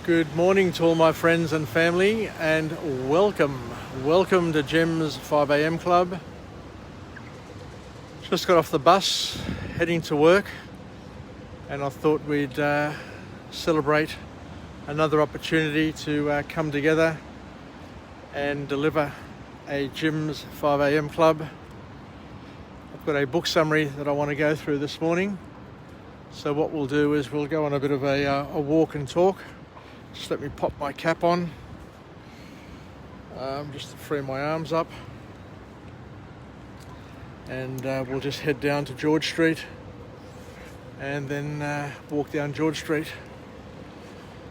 Good morning to all my friends and family, and welcome to Jim's 5am Club. Just got off the bus heading to work, and I thought we'd celebrate another opportunity to come together and deliver a Jim's 5am Club. I've got a book summary that I want to go through this morning. So what we'll do is we'll go on a bit of a walk and talk. Just let me pop my cap on, just to free my arms up, and we'll just head down to George Street and then walk down George Street.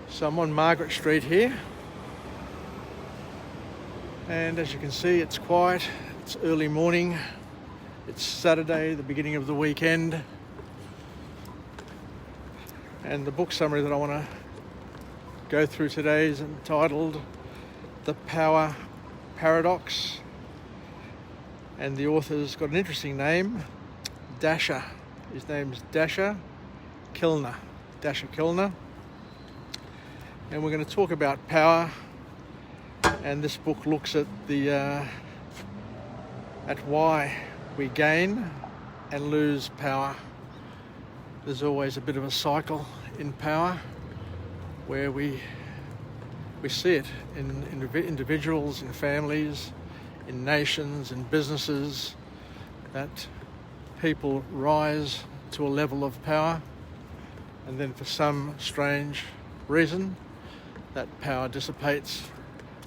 So I'm on Margaret Street here, and as you can see, it's quiet. It's early morning. It's Saturday, the beginning of the weekend, and the book summary that I want to go through today is entitled The Power Paradox, and the author's got an interesting name, Dacher. His name's Dacher Kelner. Dacher Kelner. And we're going to talk about power, and this book looks at why we gain and lose power. There's always a bit of a cycle in power, where we see it in individuals, in families, in nations, in businesses, that people rise to a level of power, and then for some strange reason that power dissipates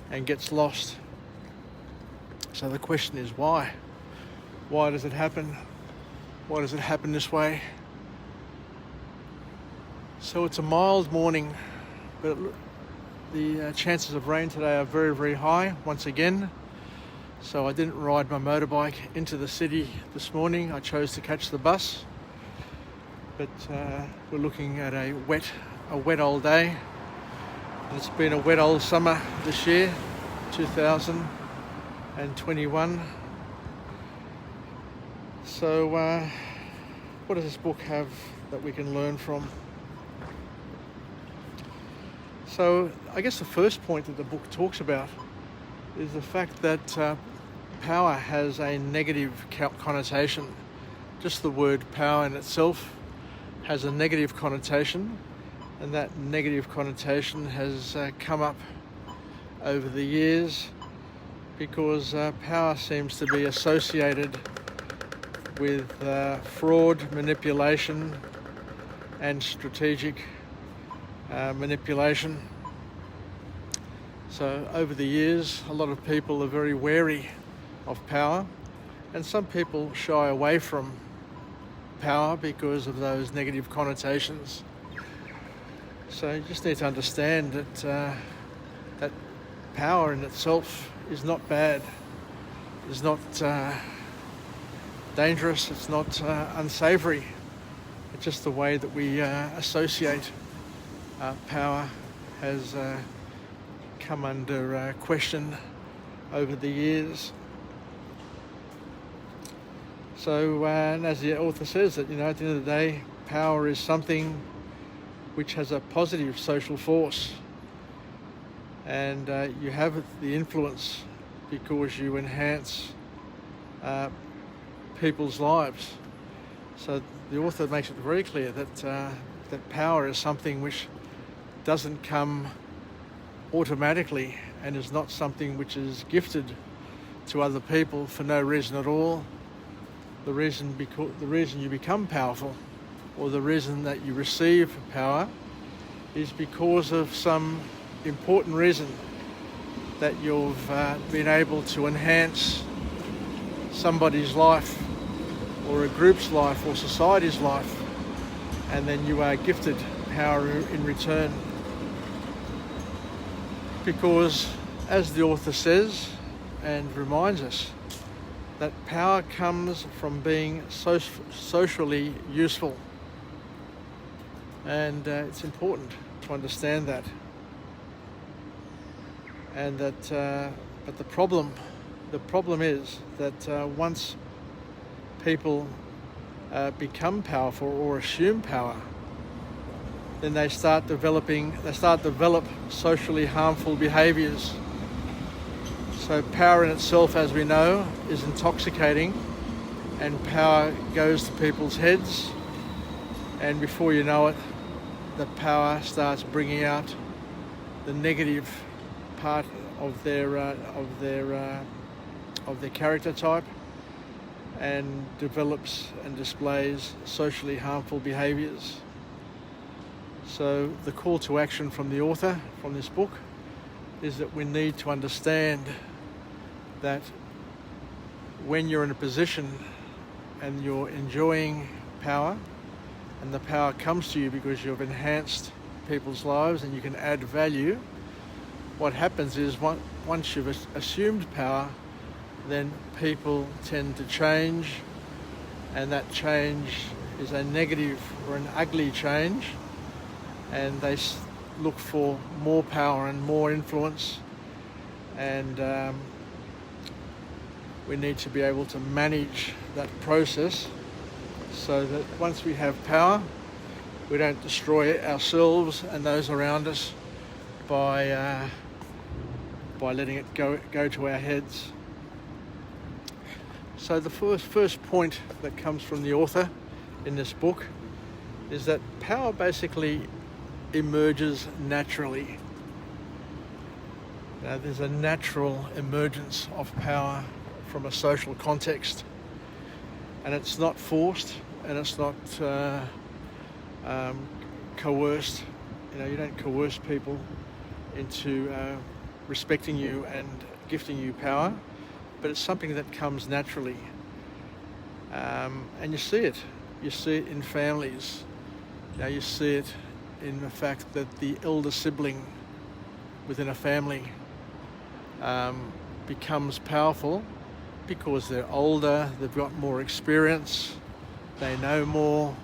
and gets lost. So the question is why? Why does it happen? Why does it happen this way? So it's a mild morning, but the chances of rain today are very, very high once again. So I didn't ride my motorbike into the city this morning. I chose to catch the bus. But we're looking at a wet old day. And it's been a wet old summer this year, 2021. So what does this book have that we can learn from? So I guess the first point that the book talks about is the fact that power has a negative connotation. Just the word power in itself has a negative connotation, and that negative connotation has come up over the years because power seems to be associated with fraud, manipulation, and strategic manipulation. So over the years, a lot of people are very wary of power, and some people shy away from power because of those negative connotations. So you just need to understand that that power in itself is not bad, is not dangerous, it's not unsavory. It's just the way that we associate power has come under question over the years. So, and as the author says, that at the end of the day, power is something which has a positive social force, and you have the influence because you enhance people's lives. So the author makes it very clear that that power is something which doesn't come automatically and is not something which is gifted to other people for no reason at all. The reason you become powerful, or the reason that you receive power, is because of some important reason, that you've been able to enhance somebody's life, or a group's life, or society's life, and then you are gifted power in return. Because, as the author says and reminds us, that power comes from being socially useful, and it's important to understand that. And that, but the problem is that once people become powerful or assume power, then they start develop socially harmful behaviours. So power in itself, as we know, is intoxicating, and power goes to people's heads, and before you know it, the power starts bringing out the negative part of their character type, and develops and displays socially harmful behaviours. So the call to action from the author, from this book, is that we need to understand that when you're in a position and you're enjoying power, and the power comes to you because you've enhanced people's lives and you can add value, what happens is once you've assumed power, then people tend to change, and that change is a negative or an ugly change, and they look for more power and more influence, and we need to be able to manage that process so that once we have power, we don't destroy ourselves and those around us by letting it go to our heads. So the first point that comes from the author in this book is that power basically emerges naturally. Now, there's a natural emergence of power from a social context, and it's not forced, and it's not coerced. You don't coerce people into respecting you and gifting you power, but it's something that comes naturally. And you see it in families. You see it in the fact that the elder sibling within a family becomes powerful because they're older, they've got more experience, they know more,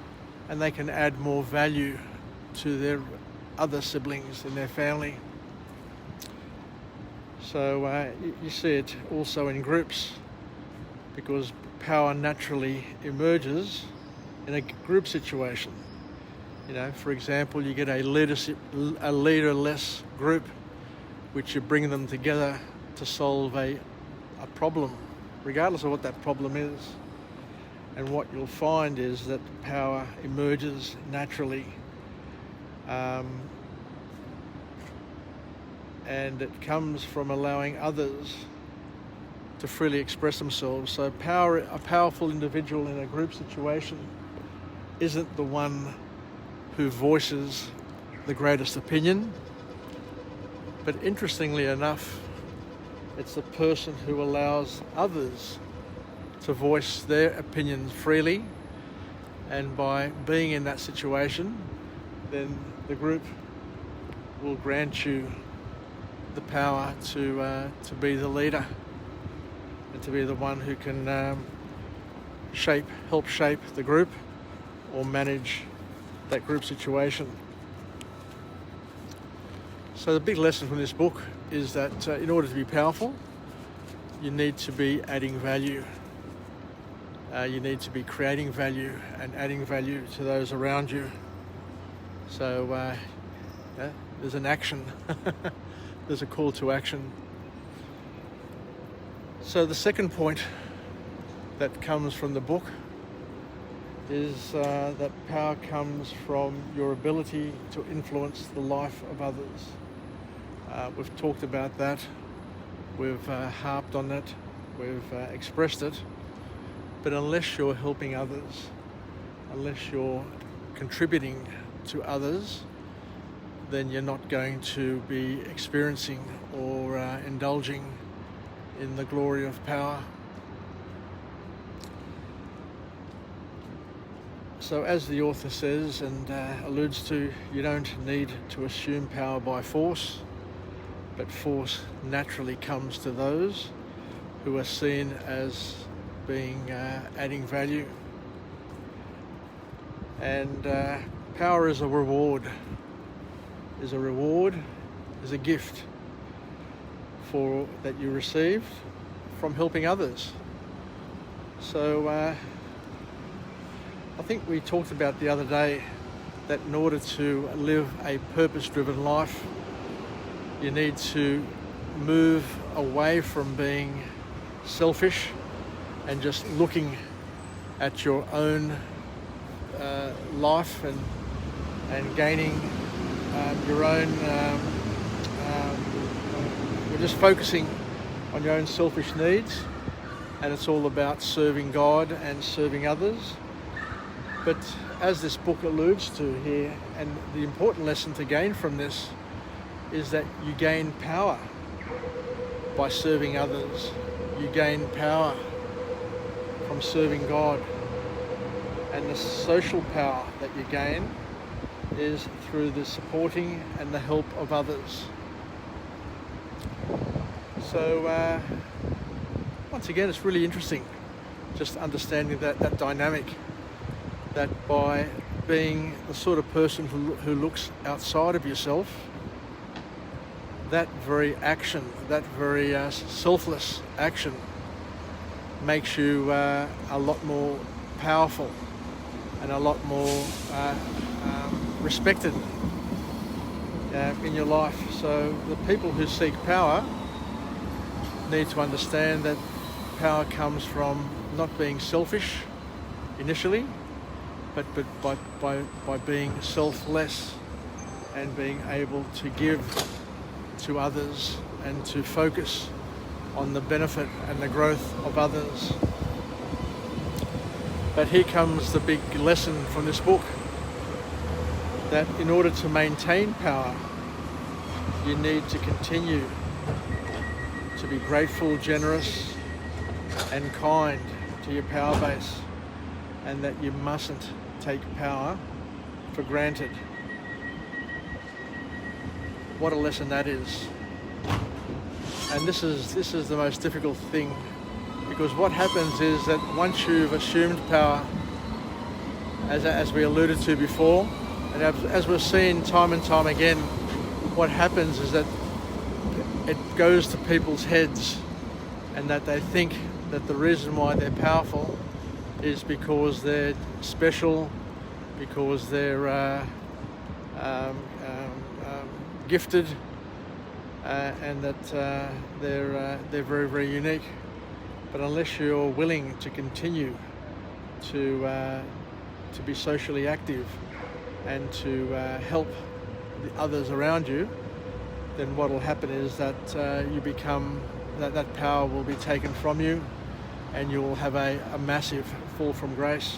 and they can add more value to their other siblings in their family. So you see it also in groups, because power naturally emerges in a group situation. For example, you get a leaderless group, which you bring them together to solve a problem, regardless of what that problem is. And what you'll find is that power emerges naturally, and it comes from allowing others to freely express themselves. So a powerful individual in a group situation isn't the one who voices the greatest opinion, but interestingly enough, it's the person who allows others to voice their opinions freely, and by being in that situation, then the group will grant you the power to be the leader and to be the one who can help shape the group or manage that group situation. So the big lesson from this book is that in order to be powerful, you need to be adding value. You need to be creating value and adding value to those around you. So there's an action. There's a call to action. So the second point that comes from the book is that power comes from your ability to influence the life of others. We've talked about that, we've harped on it, we've expressed it, but unless you're helping others, unless you're contributing to others, then you're not going to be experiencing or indulging in the glory of power. So as the author says and alludes to, you don't need to assume power by force, but force naturally comes to those who are seen as being adding value. And power is a reward, is a gift that you received from helping others. So I think we talked about the other day that in order to live a purpose-driven life, you need to move away from being selfish and just looking at your own life and gaining your own, you're just focusing on your own selfish needs, and it's all about serving God and serving others. But as this book alludes to here, and the important lesson to gain from this is that you gain power by serving others. You gain power from serving God. And the social power that you gain is through the supporting and the help of others. So once again, it's really interesting just understanding that dynamic, that by being the sort of person who looks outside of yourself, that very action, that very selfless action makes you a lot more powerful and a lot more respected in your life. So the people who seek power need to understand that power comes from not being selfish initially, but by being selfless and being able to give to others and to focus on the benefit and the growth of others. But here comes the big lesson from this book, that in order to maintain power, you need to continue to be grateful, generous and kind to your power base, and that you mustn't take power for granted. What a lesson that is. And this is the most difficult thing, because what happens is that once you've assumed power, as we alluded to before, and as we've seen time and time again, what happens is that it goes to people's heads, and that they think that the reason why they're powerful is because they're special, because they're gifted, and that they're very, very unique. But unless you're willing to continue to be socially active and to help the others around you, then what will happen is that you become, that power will be taken from you, and you will have a massive fall from grace.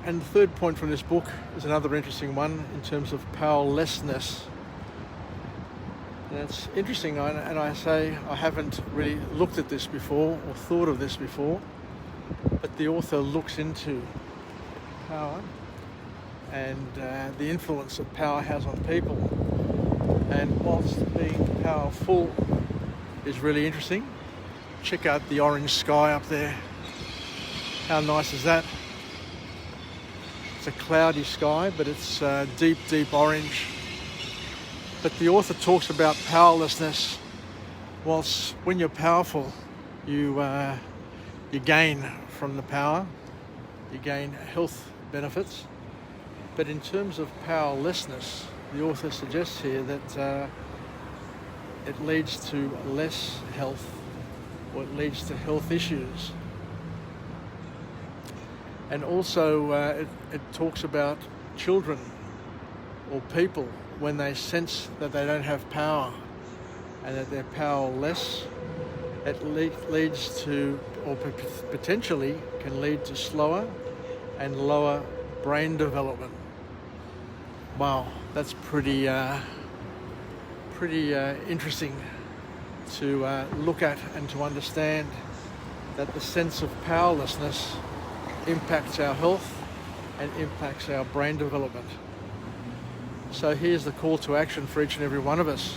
And the third point from this book is another interesting one in terms of powerlessness. And it's interesting, and I say I haven't really looked at this before or thought of this before, but the author looks into power and the influence that power has on people. And whilst being powerful is really interesting, check out the orange sky up there. How nice is that? It's a cloudy sky, but it's deep, deep orange. But the author talks about powerlessness. Whilst when you're powerful, you gain from the power, you gain health benefits. But in terms of powerlessness, the author suggests here that it leads to less health, or it leads to health issues. And also it talks about children or people when they sense that they don't have power and that they're powerless. It leads to, or potentially can lead to, slower and lower brain development. Wow, that's pretty interesting to look at and to understand, that the sense of powerlessness impacts our health and impacts our brain development. So here's the call to action for each and every one of us,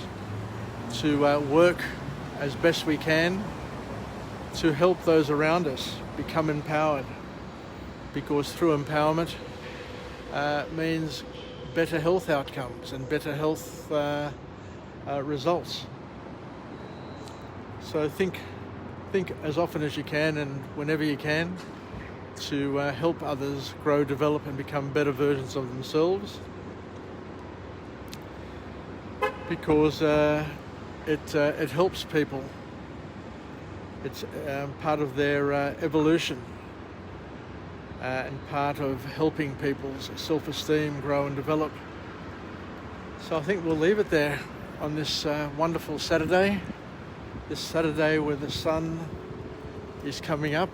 to work as best we can to help those around us become empowered, because through empowerment means better health outcomes and better health results. So think as often as you can and whenever you can to help others grow, develop and become better versions of themselves, because it helps people. It's part of their evolution and part of helping people's self-esteem grow and develop. So I think we'll leave it there on this wonderful Saturday, where the sun is coming up,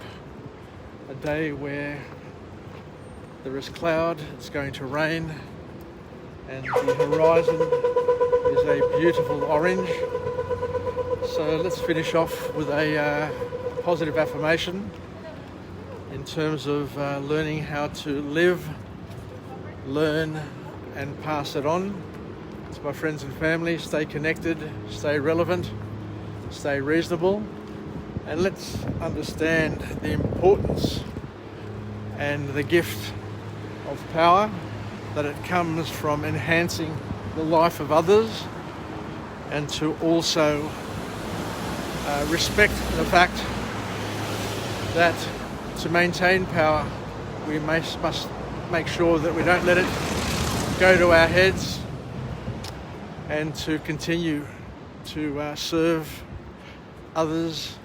a day where there is cloud, it's going to rain, and the horizon is a beautiful orange. So let's finish off with a positive affirmation in terms of learning how to live, learn and pass it on to my friends and family. Stay connected, stay relevant, stay reasonable, and let's understand the importance and the gift of power, that it comes from enhancing the life of others, and to also respect the fact that to maintain power we must make sure that we don't let it go to our heads, and to continue to serve others,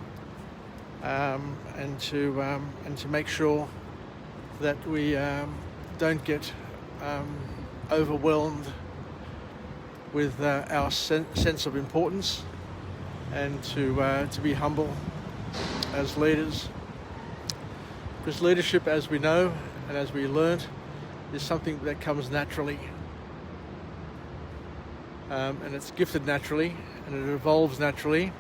and to make sure that we don't get overwhelmed with our sense of importance, and to be humble as leaders. Because leadership, as we know and as we learnt, is something that comes naturally, and it's gifted naturally, and it evolves naturally.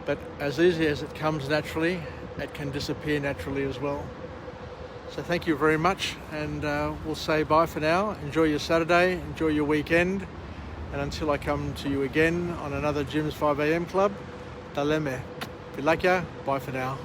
But as easy as it comes naturally, it can disappear naturally as well. So thank you very much, and we'll say bye for now. Enjoy your Saturday, enjoy your weekend, and until I come to you again on another Jim's 5am Club, taleme. Pilakya, bye for now.